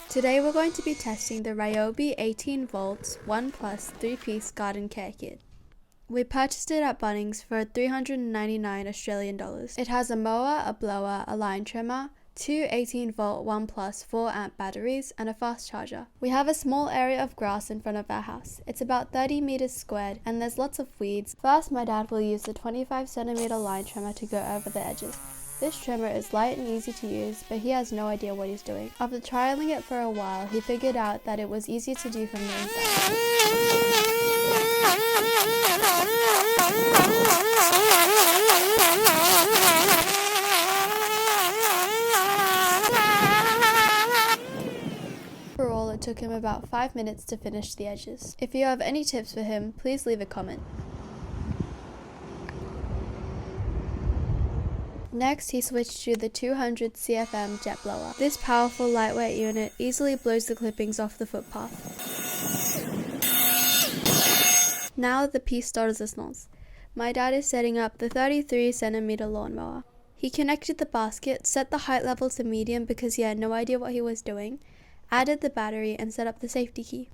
Today we're going to be testing the Ryobi 18 volts 1 plus 3-piece garden care kit. We purchased it at Bunnings for $399 Australian dollars. It has a mower, a blower, a line trimmer, two 18 volt 1 plus 4 amp batteries, and a fast charger. We have a small area of grass in front of our house. It's about 30 meters squared and there's lots of weeds. First, my dad will use the 25 centimeter line trimmer to go over the edges. This trimmer is light and easy to use, but he has no idea what he's doing. After trialing it for a while, he figured out that it was easier to do from the inside. Overall, it took him about 5 minutes to finish the edges. If you have any tips for him, please leave a comment. Next, he switched to the 200 CFM jet blower. This powerful lightweight unit easily blows the clippings off the footpath. Now the peice de resistance. My dad is setting up the 33 centimeter lawnmower. He connected the basket, set the height level to medium because he had no idea what he was doing, added the battery, and set up the safety key.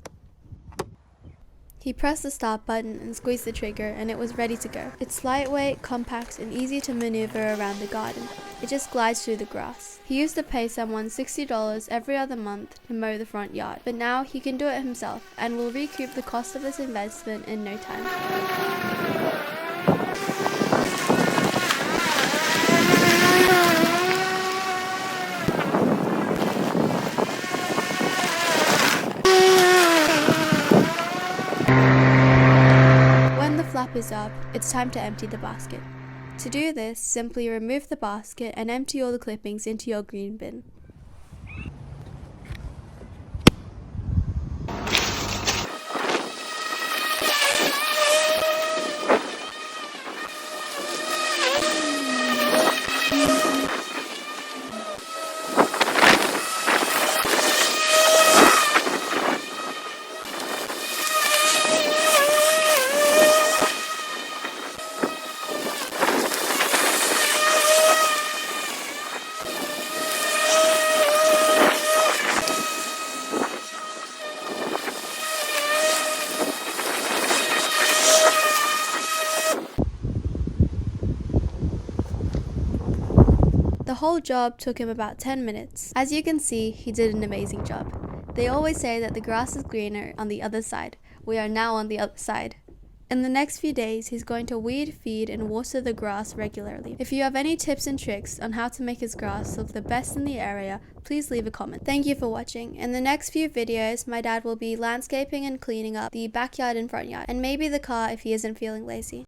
He pressed the start button and squeezed the trigger, and it was ready to go. It's lightweight, compact, and easy to maneuver around the garden. It just glides through the grass. He used to pay someone $60 every other month to mow the front yard, but now he can do it himself and will recoup the cost of this investment in no time. Flap is up, it's time to empty the basket. To do this, simply remove the basket and empty all the clippings into your green bin. The whole job took him about 10 minutes. As you can see, he did an amazing job. They always say that the grass is greener on the other side. We are now on the other side. In the next few days, he's going to weed, feed, and water the grass regularly. If you have any tips and tricks on how to make his grass look the best in the area, please leave a comment. Thank you for watching. In the next few videos, my dad will be landscaping and cleaning up the backyard and front yard, and maybe the car if he isn't feeling lazy.